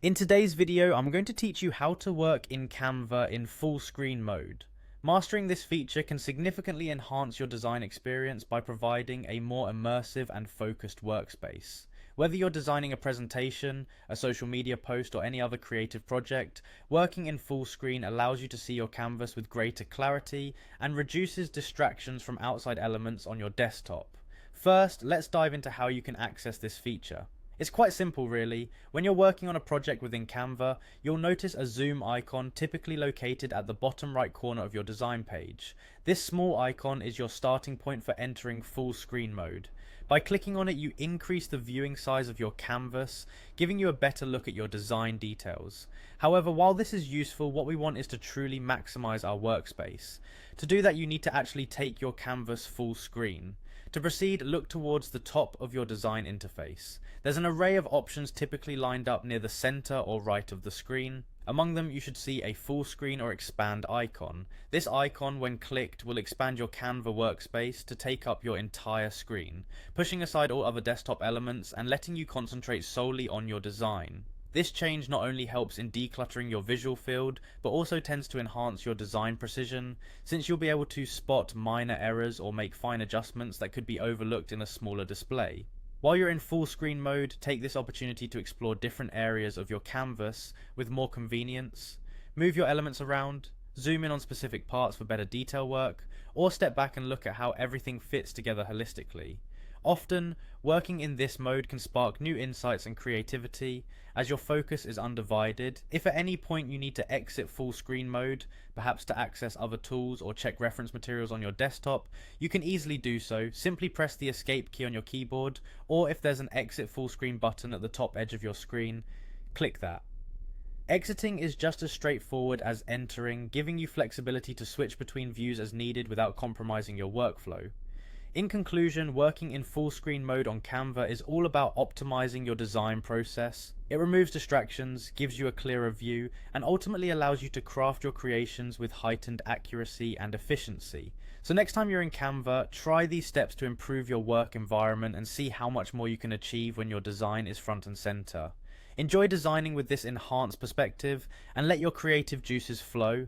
In today's video, I'm going to teach you how to work in Canva in full screen mode. Mastering this feature can significantly enhance your design experience by providing a more immersive and focused workspace. Whether you're designing a presentation, a social media post, or any other creative project, working in full screen allows you to see your canvas with greater clarity and reduces distractions from outside elements on your desktop. First, let's dive into how you can access this feature. It's quite simple really. When you're working on a project within Canva, you'll notice a zoom icon typically located at the bottom right corner of your design page. This small icon is your starting point for entering full screen mode. By clicking on it, you increase the viewing size of your canvas, giving you a better look at your design details. However, while this is useful, what we want is to truly maximize our workspace. To do that, you need to actually take your canvas full screen. To proceed, look towards the top of your design interface. There's an array of options typically lined up near the center or right of the screen. Among them, you should see a full screen or expand icon. This icon, when clicked, will expand your Canva workspace to take up your entire screen, pushing aside all other desktop elements and letting you concentrate solely on your design. This change not only helps in decluttering your visual field, but also tends to enhance your design precision, since you'll be able to spot minor errors or make fine adjustments that could be overlooked in a smaller display. While you're in full screen mode, take this opportunity to explore different areas of your canvas with more convenience. Move your elements around, zoom in on specific parts for better detail work, or step back and look at how everything fits together holistically. Often, working in this mode can spark new insights and creativity, as your focus is undivided. If at any point you need to exit full screen mode, perhaps to access other tools or check reference materials on your desktop, you can easily do so. Simply press the escape key on your keyboard, or if there's an exit full screen button at the top edge of your screen, click that. Exiting is just as straightforward as entering, giving you flexibility to switch between views as needed without compromising your workflow. In conclusion, working in full screen mode on Canva is all about optimizing your design process. It removes distractions, gives you a clearer view, and ultimately allows you to craft your creations with heightened accuracy and efficiency. So next time you're in Canva, try these steps to improve your work environment and see how much more you can achieve when your design is front and center. Enjoy designing with this enhanced perspective and let your creative juices flow.